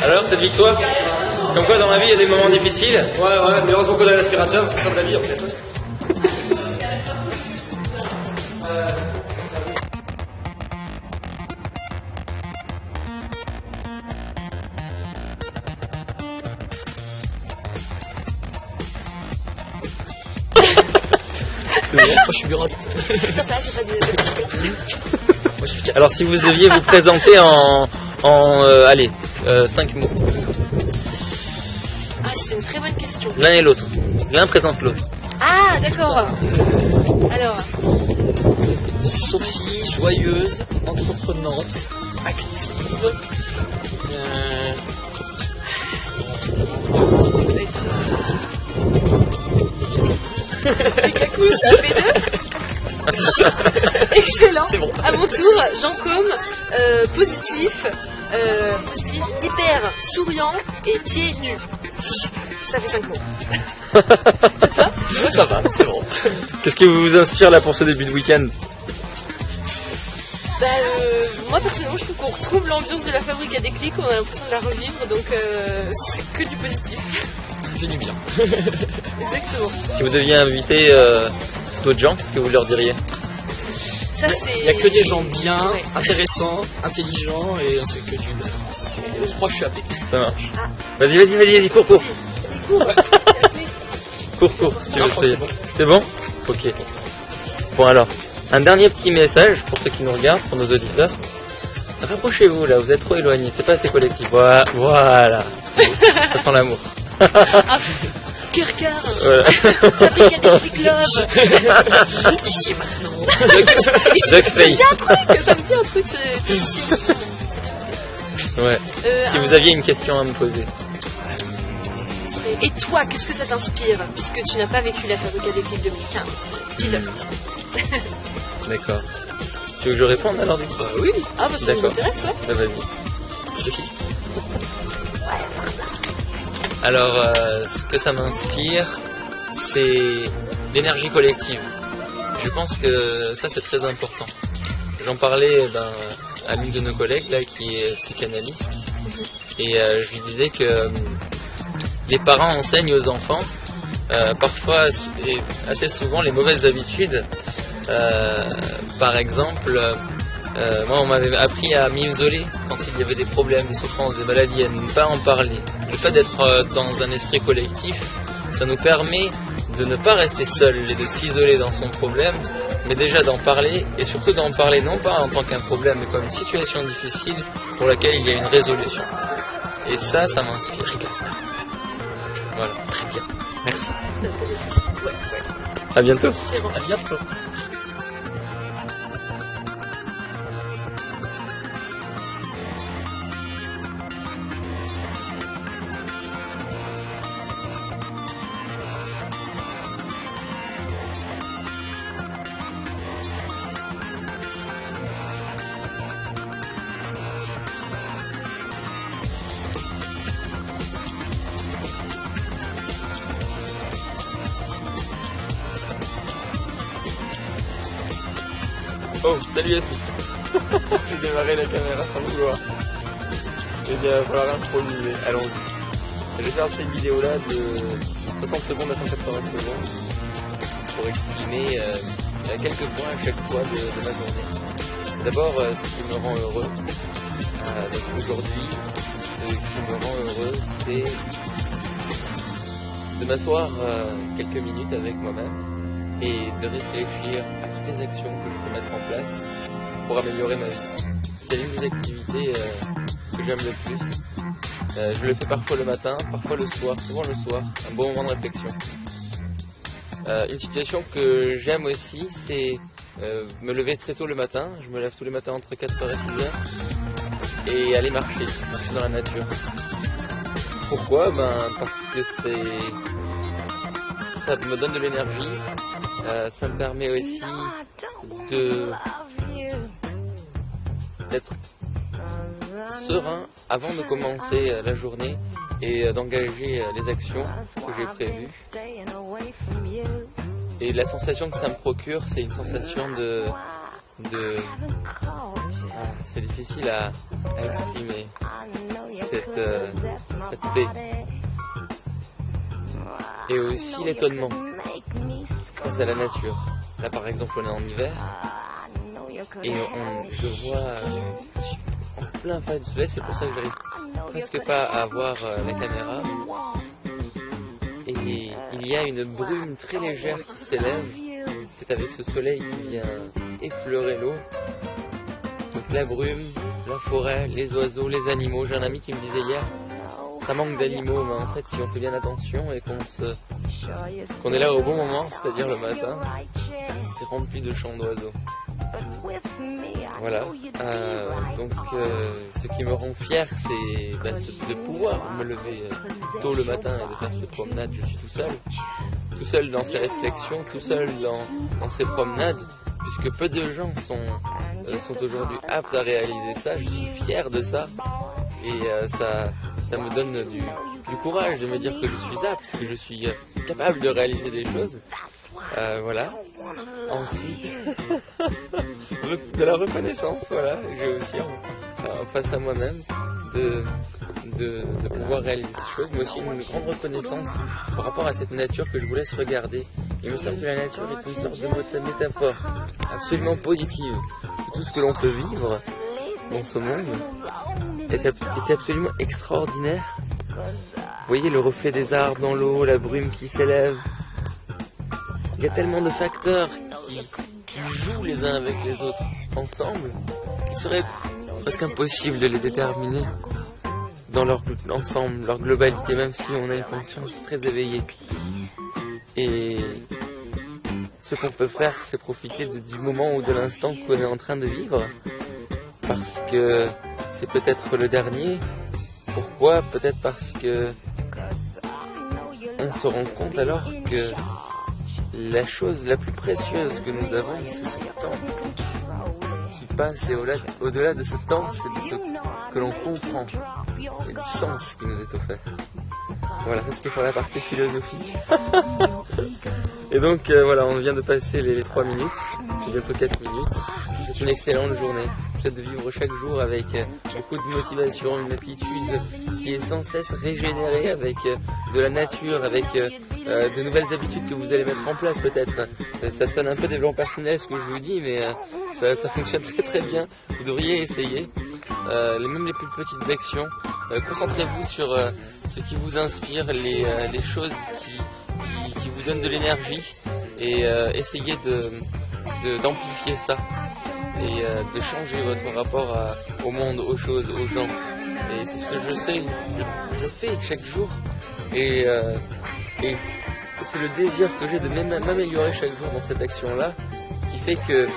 Alors, cette victoire, comme quoi dans la vie il y a des moments difficiles. Ouais, mais heureusement qu'on a l'aspirateur, c'est ça de la vie en fait. Moi je suis bureau. Alors si vous deviez vous présenter allez, 5 mots. Ah, c'est une très bonne question. L'un et l'autre. L'un présente l'autre. Ah, d'accord. Alors, Sophie, joyeuse, entreprenante, active. excellent. C'est bon. À mon tour, Jean Com, positif, hyper souriant et pieds nus. Ça fait 5 mots. Ouais, ça va, c'est bon. Qu'est-ce qui vous inspire là pour ce début de week-end? Moi personnellement je trouve qu'on retrouve l'ambiance de la fabrique à déclic, on a l'impression de la revivre, donc c'est que du positif. Ça fait du bien. Exactement. Si vous deviez inviter d'autres gens, qu'est-ce que vous leur diriez? Ça c'est... Il n'y a que des gens bien, Ouais. intéressants, intelligents et c'est que du bien. Je crois que je suis happé. Ça marche. Vas-y, cours. Cours. Cours. Non, je crois que c'est bon. C'est bon? Ok. Bon alors, un dernier petit message pour ceux qui nous regardent, pour nos auditeurs. Rapprochez-vous là, vous êtes trop éloignés, c'est pas assez collectif. Voilà. Ça sent l'amour. Kirkar, Voilà. fabrique à déclic love. Ici et maintenant. Duckface. Ça me dit un truc, c'est... Ouais. Si vous aviez une question à me poser. Et toi, qu'est-ce que ça t'inspire, puisque tu n'as pas vécu la fabrique à déclic 2015? Pilote. D'accord. Tu veux que je réponde alors du coup? Oui, Ah bah ça nous D'accord. intéresse, ouais. Bah, vas-y. je te file. Alors, ce que ça m'inspire, c'est l'énergie collective. Je pense que ça, c'est très important. J'en parlais à l'une de nos collègues là, qui est psychanalyste, et je lui disais que les parents enseignent aux enfants parfois et assez souvent les mauvaises habitudes. Par exemple, moi on m'avait appris à m'isoler quand il y avait des problèmes, des souffrances, des maladies, à ne pas en parler. Le fait d'être dans un esprit collectif, ça nous permet de ne pas rester seul et de s'isoler dans son problème, mais déjà d'en parler, et surtout d'en parler non pas en tant qu'un problème, mais comme une situation difficile pour laquelle il y a une résolution. Et ça m'inspire. Voilà. Très bien. Merci. Ouais. À bientôt. À bientôt. Oh, salut à tous. J'ai démarré la caméra sans le vouloir. Eh bien, il va falloir improviser. Allons-y. Je vais faire cette vidéo-là de 60 secondes à 180 secondes pour exprimer quelques points à chaque fois de ma journée. D'abord, ce qui me rend heureux. Donc aujourd'hui, ce qui me rend heureux, c'est de m'asseoir quelques minutes avec moi-même et de réfléchir à toutes les actions que je peux mettre en place pour améliorer ma vie. C'est l'une des activités que j'aime le plus. Je le fais parfois le matin, parfois le soir, souvent le soir, un bon moment de réflexion. Une situation que j'aime aussi, c'est me lever très tôt le matin. Je me lève tous les matins entre 4h et 6h et aller marcher dans la nature. Pourquoi? Parce que ça me donne de l'énergie. Ça me permet aussi d'être serein avant de commencer la journée et d'engager les actions que j'ai prévues. Et la sensation que ça me procure, c'est une sensation c'est difficile à exprimer, cette paix. Et aussi l'étonnement face à la nature. Là par exemple on est en hiver et je vois en plein phase du soleil, c'est pour ça que j'arrive presque pas à voir la caméra. Et il y a une brume très légère qui s'élève, c'est avec ce soleil qui vient effleurer l'eau. Donc la brume, la forêt, les oiseaux, les animaux. J'ai un ami qui me disait hier, ça manque d'animaux, mais en fait si on fait bien attention et qu'on est là au bon moment, c'est-à-dire le matin, c'est rempli de chants d'oiseaux. Voilà, donc ce qui me rend fier, c'est de pouvoir me lever tôt le matin et de faire cette promenade. Je suis tout seul dans ces réflexions, tout seul dans ces promenades, puisque peu de gens sont aujourd'hui aptes à réaliser ça. Je suis fier de ça et ça me donne du courage de me dire que je suis apte, que je suis capable de réaliser des choses. Voilà. Ensuite, de la reconnaissance, voilà. J'ai aussi face à moi-même de pouvoir réaliser ces choses, mais aussi une grande reconnaissance par rapport à cette nature que je vous laisse regarder. Il me semble que la nature est une sorte de métaphore absolument positive de tout ce que l'on peut vivre dans ce monde est absolument extraordinaire. Vous voyez le reflet des arbres dans l'eau, la brume qui s'élève. Il y a tellement de facteurs qui jouent les uns avec les autres ensemble qu'il serait presque impossible de les déterminer dans leur ensemble, leur globalité, même si on a une conscience très éveillée. Et ce qu'on peut faire, c'est profiter du moment ou de l'instant qu'on est en train de vivre, parce que c'est peut-être le dernier. Pourquoi ? Peut-être parce que on se rend compte alors que la chose la plus précieuse que nous avons, c'est ce temps qui passe, et au-delà de ce temps, c'est de ce que l'on comprend et du sens qui nous est offert. Voilà, ça c'était pour la partie philosophique. Et donc voilà, on vient de passer les 3 minutes, c'est bientôt 4 minutes. C'est une excellente journée. Je souhaite de vivre chaque jour avec beaucoup de motivation, une attitude qui est sans cesse régénérée, avec de la nature, avec de nouvelles habitudes que vous allez mettre en place peut-être. Ça sonne un peu développement personnel ce que je vous dis, mais ça fonctionne très très bien. Vous devriez essayer, même les plus petites actions. Concentrez-vous sur ce qui vous inspire, les choses qui vous donnent de l'énergie, et essayez d'amplifier ça et de changer votre rapport au monde, aux choses, aux gens. Et c'est ce que je fais chaque jour, et c'est le désir que j'ai de m'améliorer chaque jour dans cette action-là qui fait que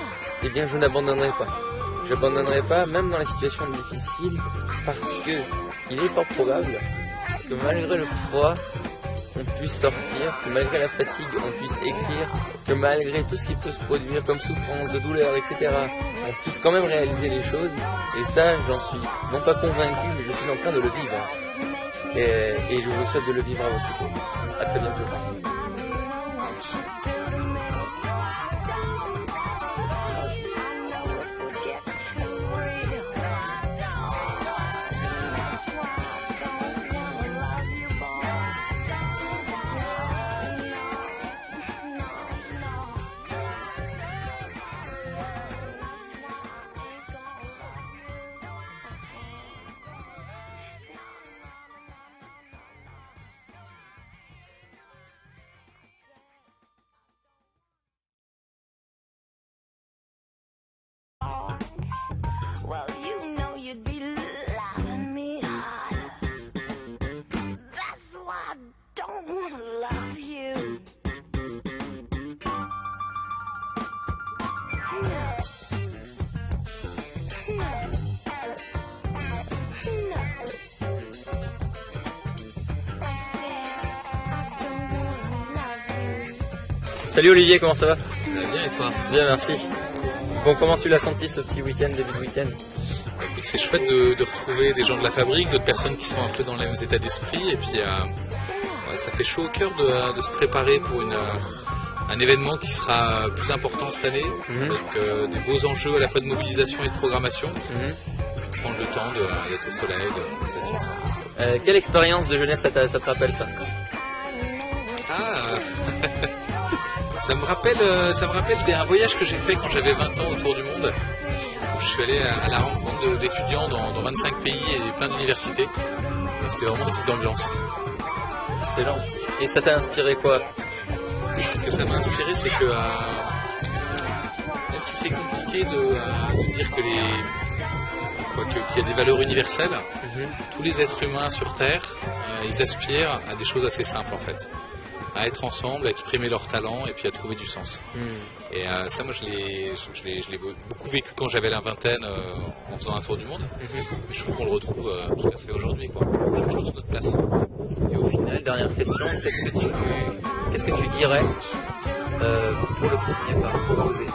je n'abandonnerai pas. Je n'abandonnerai pas, même dans les situations difficiles, parce que il est fort probable que malgré le froid, on puisse sortir, que malgré la fatigue, on puisse écrire, que malgré tout ce qui peut se produire comme souffrance, de douleur, etc., on puisse quand même réaliser les choses. Et ça, j'en suis non pas convaincu, mais je suis en train de le vivre. Et je vous souhaite de le vivre à votre tour. À très bientôt. Salut Olivier, comment ça va? Ça va bien et toi? Bien, merci. Bon, comment tu l'as senti ce petit week-end, début de week-end? Écoute, c'est chouette de retrouver des gens de la fabrique, d'autres personnes qui sont un peu dans les mêmes états d'esprit. Et puis ouais, ça fait chaud au cœur de se préparer pour un événement qui sera plus important cette année, avec des beaux enjeux à la fois de mobilisation et de programmation. Prendre le temps d'être au soleil, d'être ensemble. Quelle expérience de jeunesse ça te rappelle ça? Ça me rappelle un voyage que j'ai fait quand j'avais 20 ans autour du monde. Où je suis allé à la rencontre d'étudiants dans 25 pays et plein d'universités. Et c'était vraiment ce type d'ambiance. Excellent. Et ça t'a inspiré quoi? Ce que ça m'a inspiré, c'est que même si c'est compliqué de dire que qu'il y a des valeurs universelles, tous les êtres humains sur Terre, ils aspirent à des choses assez simples en fait. À être ensemble, à exprimer leurs talents et puis à trouver du sens. Et ça, moi, je l'ai beaucoup vécu quand j'avais la vingtaine en faisant un tour du monde. Mais je trouve qu'on le retrouve tout à fait aujourd'hui, quoi. On cherche tous notre place. Et au final, dernière question, qu'est-ce que tu dirais pour le premier pas, pour oser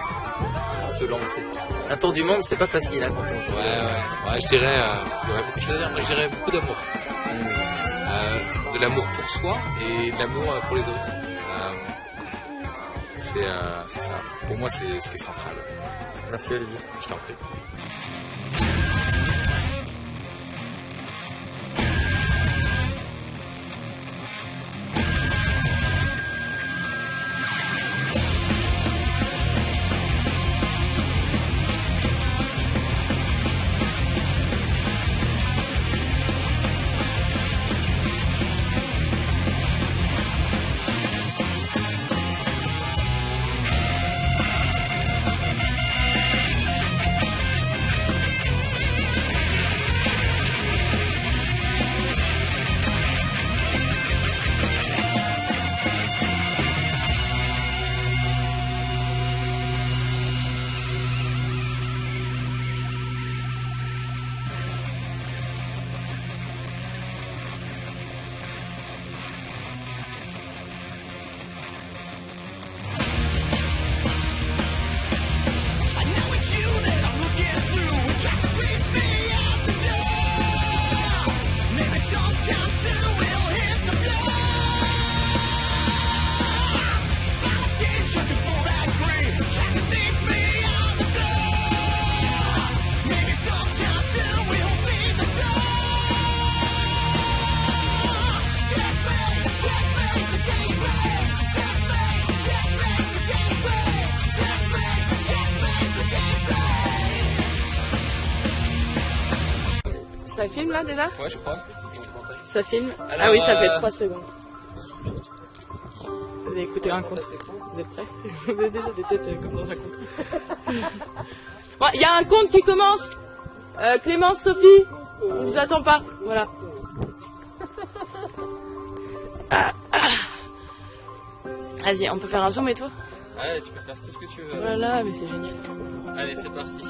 se lancer? Un tour du monde, c'est pas facile hein, quand on joue. Ouais, je dirais, il y aurait beaucoup de choses à dire. Moi, je dirais beaucoup d'amour. De l'amour pour soi et de l'amour pour les autres. C'est ça. Pour moi, c'est ce qui est central. Merci Olivier. Je t'en prie. Ça filme là déjà? Ouais, je crois. Ça filme? Alors, ah oui, ça fait 3 secondes. Vous allez écouter un conte. Vous êtes prêts? Vous avez déjà des têtes comme dans un conte. Bon, il y a un conte qui commence. Clémence, Sophie, on vous attend pas. Voilà. Vas-y, on peut faire un zoom et tout? Ouais, tu peux faire tout ce que tu veux. Voilà, mais c'est génial. Allez, c'est parti.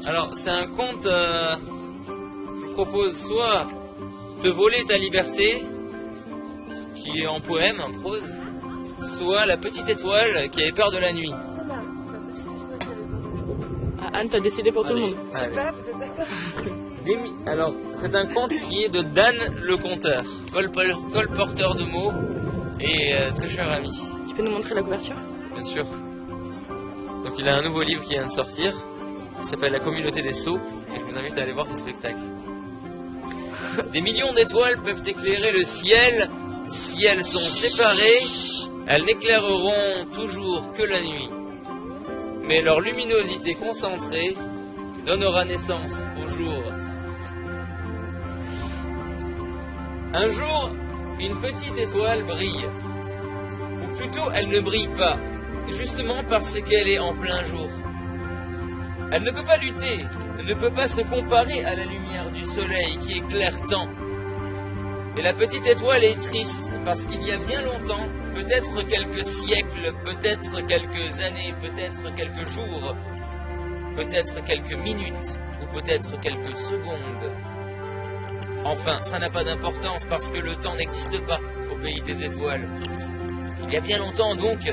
Alors, c'est un conte, je vous propose soit de voler ta liberté, qui est en poème, en prose, soit la petite étoile qui avait peur de la nuit. Ah, Anne, t'as décidé pour tout le monde. Super, vous êtes d'accord? Alors, c'est un conte qui est de Dan le conteur, colporteur de mots et très cher ami. Tu peux nous montrer la couverture? Bien sûr. Donc il a un nouveau livre qui vient de sortir. Il s'appelle La communauté des sots et je vous invite à aller voir ce spectacle. Des millions d'étoiles peuvent éclairer le ciel. Si elles sont séparées, elles n'éclaireront toujours que la nuit. Mais leur luminosité concentrée donnera naissance au jour. Un jour, une petite étoile brille. Ou plutôt, elle ne brille pas, justement parce qu'elle est en plein jour. Elle ne peut pas lutter, ne peut pas se comparer à la lumière du soleil qui éclaire tant. Et la petite étoile est triste parce qu'il y a bien longtemps, peut-être quelques siècles, peut-être quelques années, peut-être quelques jours, peut-être quelques minutes ou peut-être quelques secondes. Enfin, ça n'a pas d'importance parce que le temps n'existe pas au pays des étoiles. Il y a bien longtemps donc,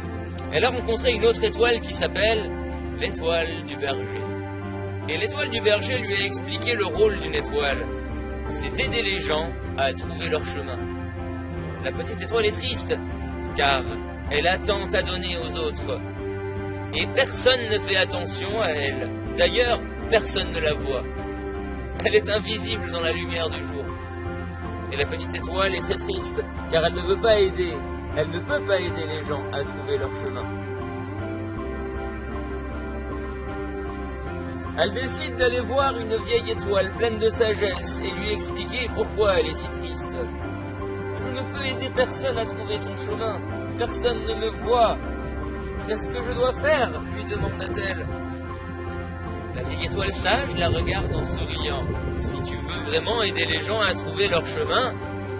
elle a rencontré une autre étoile qui s'appelle l'étoile du berger. Et l'étoile du berger lui a expliqué le rôle d'une étoile. C'est d'aider les gens à trouver leur chemin. La petite étoile est triste, car elle a tant à donner aux autres. Et personne ne fait attention à elle. D'ailleurs, personne ne la voit. Elle est invisible dans la lumière du jour. Et la petite étoile est très triste, car elle ne veut pas aider. Elle ne peut pas aider les gens à trouver leur chemin. Elle décide d'aller voir une vieille étoile pleine de sagesse et lui expliquer pourquoi elle est si triste. Je ne peux aider personne à trouver son chemin. Personne ne me voit. Qu'est-ce que je dois faire? Lui demanda-t-elle. La vieille étoile sage la regarde en souriant. Si tu veux vraiment aider les gens à trouver leur chemin,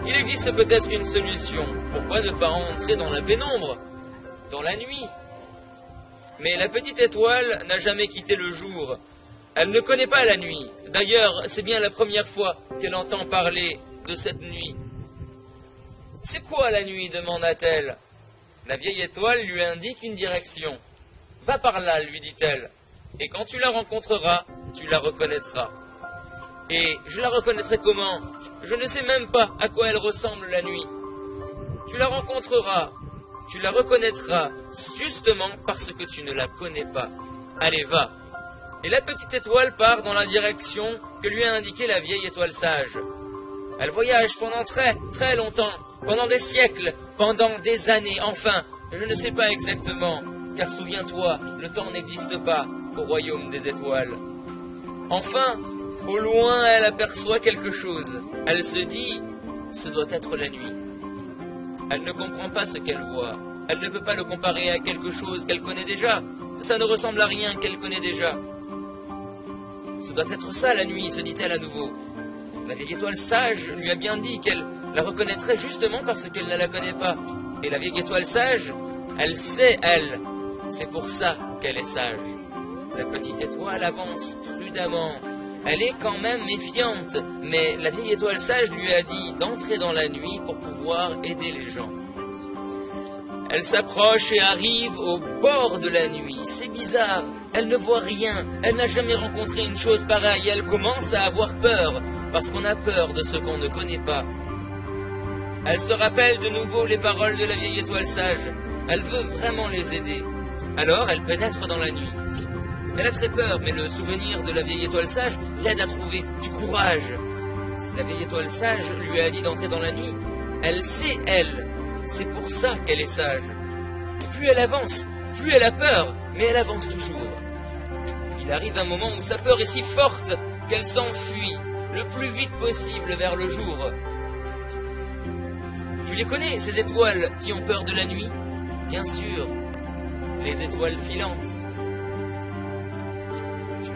il existe peut-être une solution. Pourquoi ne pas entrer dans la pénombre, dans la nuit? Mais la petite étoile n'a jamais quitté le jour. Elle ne connaît pas la nuit. D'ailleurs, c'est bien la première fois qu'elle entend parler de cette nuit. C'est quoi la nuit? Demanda-t-elle. La vieille étoile lui indique une direction. Va par là, lui dit-elle. Et quand tu la rencontreras, tu la reconnaîtras. Et je la reconnaîtrai comment? Je ne sais même pas à quoi elle ressemble la nuit. Tu la rencontreras, tu la reconnaîtras, justement parce que tu ne la connais pas. Allez, va. Et la petite étoile part dans la direction que lui a indiquée la vieille étoile sage. Elle voyage pendant très, très longtemps, pendant des siècles, pendant des années, enfin, je ne sais pas exactement, car souviens-toi, le temps n'existe pas au royaume des étoiles. Enfin, au loin, elle aperçoit quelque chose. Elle se dit, ce doit être la nuit. Elle ne comprend pas ce qu'elle voit. Elle ne peut pas le comparer à quelque chose qu'elle connaît déjà. Ça ne ressemble à rien qu'elle connaît déjà. Ce doit être ça la nuit, se dit-elle à nouveau. La vieille étoile sage lui a bien dit qu'elle la reconnaîtrait justement parce qu'elle ne la connaît pas. Et la vieille étoile sage, elle sait, elle. C'est pour ça qu'elle est sage. La petite étoile avance prudemment. Elle est quand même méfiante, mais la vieille étoile sage lui a dit d'entrer dans la nuit pour pouvoir aider les gens. Elle s'approche et arrive au bord de la nuit. C'est bizarre, elle ne voit rien, elle n'a jamais rencontré une chose pareille. Elle commence à avoir peur, parce qu'on a peur de ce qu'on ne connaît pas. Elle se rappelle de nouveau les paroles de la vieille étoile sage. Elle veut vraiment les aider. Alors elle pénètre dans la nuit. Elle a très peur, mais le souvenir de la vieille étoile sage l'aide à trouver du courage. Si la vieille étoile sage lui a dit d'entrer dans la nuit, elle sait, elle. C'est pour ça qu'elle est sage. Et plus elle avance, plus elle a peur, mais elle avance toujours. Il arrive un moment où sa peur est si forte qu'elle s'enfuit le plus vite possible vers le jour. Tu les connais, ces étoiles qui ont peur de la nuit? Bien sûr, les étoiles filantes.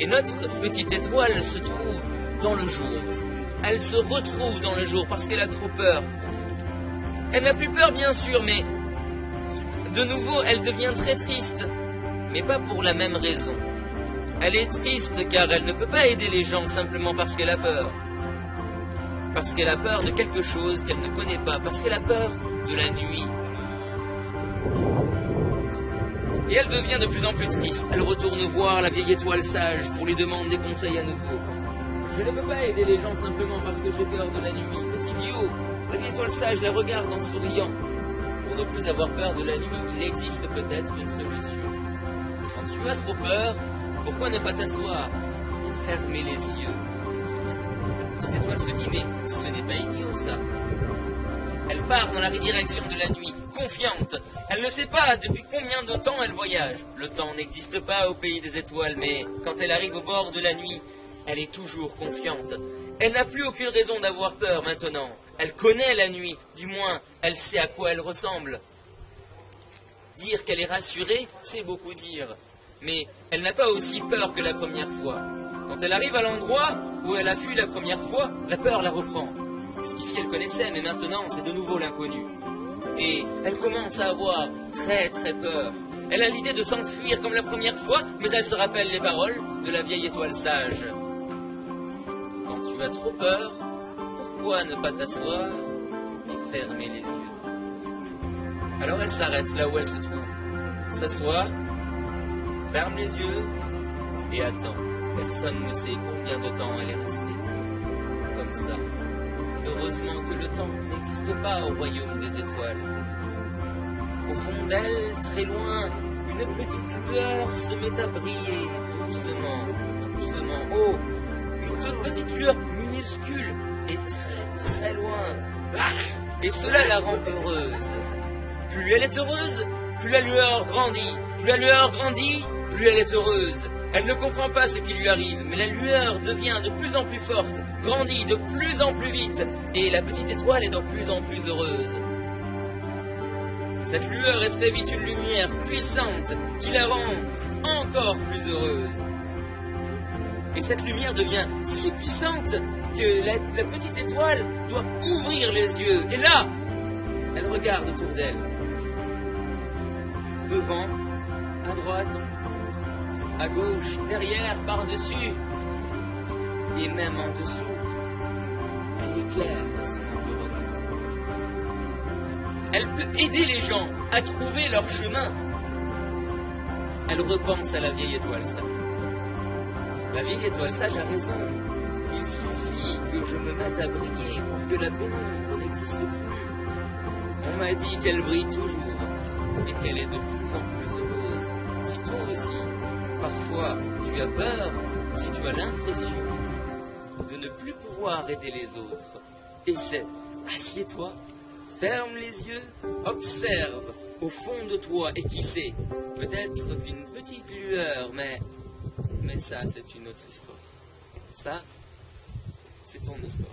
Et notre petite étoile se trouve dans le jour. Elle se retrouve dans le jour parce qu'elle a trop peur. Elle n'a plus peur bien sûr, mais de nouveau elle devient très triste. Mais pas pour la même raison. Elle est triste car elle ne peut pas aider les gens simplement parce qu'elle a peur. Parce qu'elle a peur de quelque chose qu'elle ne connaît pas. Parce qu'elle a peur de la nuit. Et elle devient de plus en plus triste. Elle retourne voir la vieille étoile sage pour lui demander des conseils à nouveau. Je ne peux pas aider les gens simplement parce que j'ai peur de la nuit. C'est idiot. La vieille étoile sage la regarde en souriant. Pour ne plus avoir peur de la nuit, il existe peut-être une solution. Quand tu as trop peur, pourquoi ne pas t'asseoir et fermer les yeux? La petite étoile se dit, mais ce n'est pas idiot ça. Elle part dans la direction de la nuit, confiante. Elle ne sait pas depuis combien de temps elle voyage. Le temps n'existe pas au pays des étoiles, mais quand elle arrive au bord de la nuit, elle est toujours confiante. Elle n'a plus aucune raison d'avoir peur maintenant. Elle connaît la nuit, du moins, elle sait à quoi elle ressemble. Dire qu'elle est rassurée, c'est beaucoup dire. Mais elle n'a pas aussi peur que la première fois. Quand elle arrive à l'endroit où elle a fui la première fois, la peur la reprend. Jusqu'ici elle connaissait, mais maintenant c'est de nouveau l'inconnu. Et elle commence à avoir très très peur. Elle a l'idée de s'enfuir comme la première fois, mais elle se rappelle les paroles de la vieille étoile sage. Quand tu as trop peur, pourquoi ne pas t'asseoir et fermer les yeux? Alors elle s'arrête là où elle se trouve, s'assoit, ferme les yeux et attend. Personne ne sait combien de temps elle est restée. Comme ça. Heureusement que le temps n'existe pas au royaume des étoiles. Au fond d'elle, très loin, une petite lueur se met à briller, doucement, doucement. Oh, une toute petite lueur minuscule et très très loin. Et cela la rend heureuse. Plus elle est heureuse, plus la lueur grandit. Plus la lueur grandit, plus elle est heureuse. Elle ne comprend pas ce qui lui arrive, mais la lueur devient de plus en plus forte, grandit de plus en plus vite, et la petite étoile est de plus en plus heureuse. Cette lueur est très vite une lumière puissante qui la rend encore plus heureuse. Et cette lumière devient si puissante que la petite étoile doit ouvrir les yeux. Et là, elle regarde autour d'elle. Devant, à droite, à gauche, derrière, par-dessus, et même en dessous. Elle éclaire son environnement. Elle peut aider les gens à trouver leur chemin. Elle repense à la vieille étoile sage. La vieille étoile sage a raison. Il suffit que je me mette à briller pour que la pénombre n'existe plus. On m'a dit qu'elle brille toujours et qu'elle est de plus en plus heureuse. Si toi aussi, parfois, tu as peur, si tu as l'impression de ne plus pouvoir aider les autres, essaie, assieds-toi, ferme les yeux, observe au fond de toi, et qui sait, peut-être qu'une petite lueur, mais ça, c'est une autre histoire. Ça, c'est ton histoire.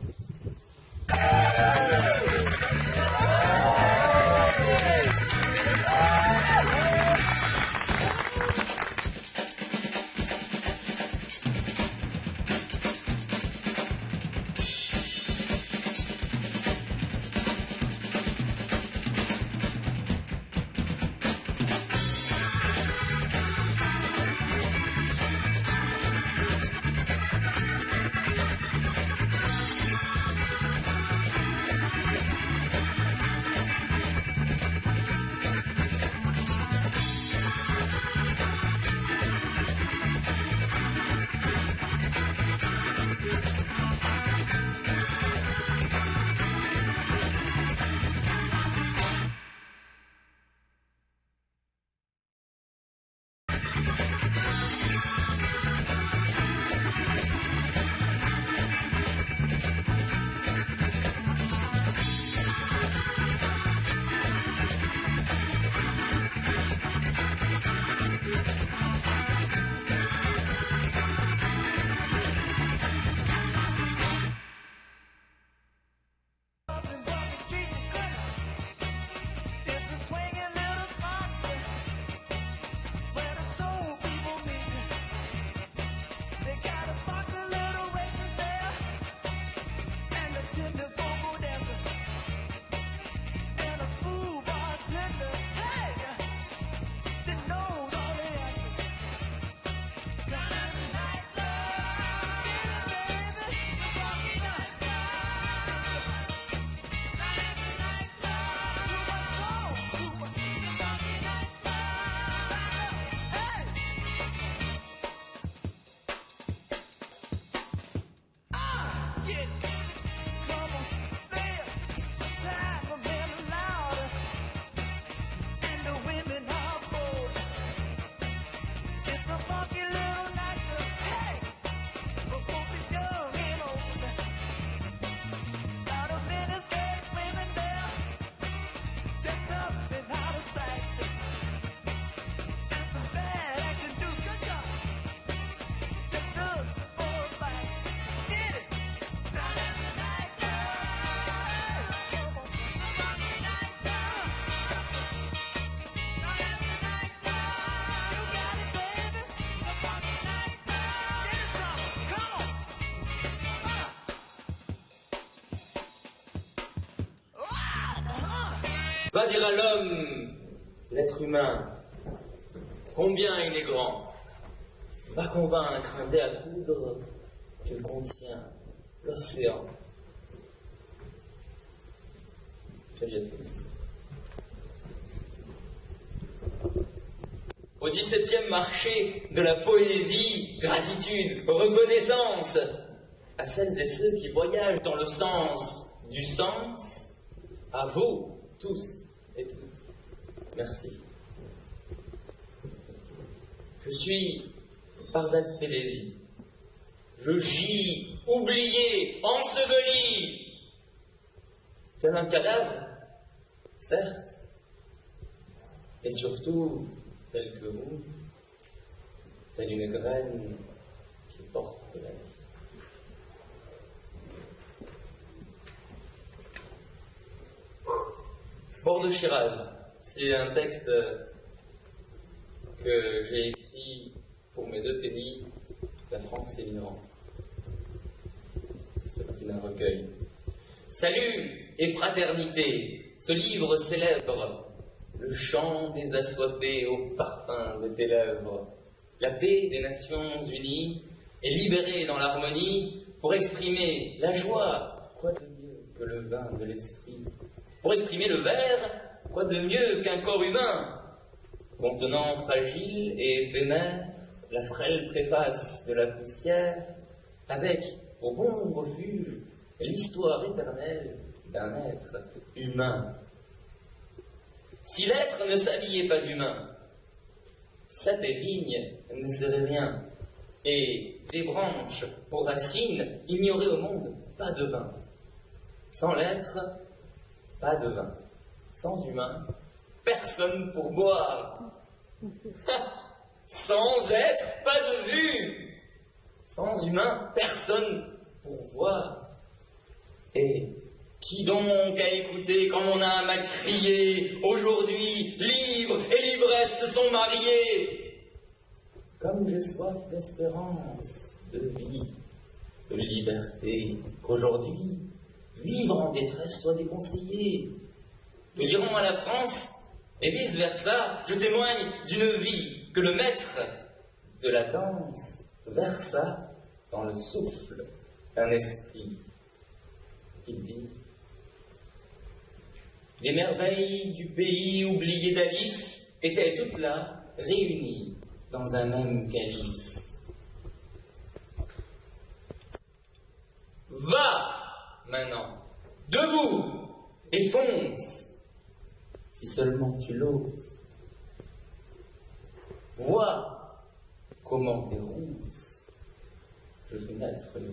Va dire à l'homme, l'être humain, combien il est grand. Va convaincre un dé à coudre qu'il contient l'océan. Salut à tous. au 17e marché de la poésie, gratitude, reconnaissance à celles et ceux qui voyagent dans le sens du sens, à vous tous et toutes. Merci. Je suis Farzad Félézi. Je gis, oublié, enseveli, tel un cadavre, certes, et surtout tel que vous, telle une graine qui porte la vie. Port de Shiraz, c'est un texte que j'ai écrit pour mes deux pays, la France et l'Iran. C'est parti d'un recueil. Salut et fraternité, ce livre célèbre le chant des assoiffés au parfum de tes lèvres. La paix des Nations Unies est libérée dans l'harmonie pour exprimer la joie, quoi de mieux que le vin de l'esprit. Pour exprimer le verre, quoi de mieux qu'un corps humain, contenant fragile et éphémère la frêle préface de la poussière, avec, pour bon refuge, l'histoire éternelle d'un être humain. Si l'être ne s'habillait pas d'humain, sap et vigne ne seraient rien, et des branches aux racines, il n'y aurait au monde pas de vin. Sans l'être, pas de vin. Sans humain, personne pour boire. Sans être, pas de vue. Sans humain, personne pour voir. Et qui donc a écouté quand mon âme a crié, aujourd'hui, livre et l'ivresse se sont mariés. Comme j'ai soif d'espérance, de vie, de liberté, qu'aujourd'hui, vivre en détresse soit déconseillé. De l'Iran à la France, et vice-versa, je témoigne d'une vie que le maître de la danse versa dans le souffle d'un esprit. Il dit: les merveilles du pays oublié d'Alice étaient toutes là, réunies dans un même calice. Va maintenant, debout, et fonce, si seulement tu l'oses. Vois comment tes ronces je fais naître les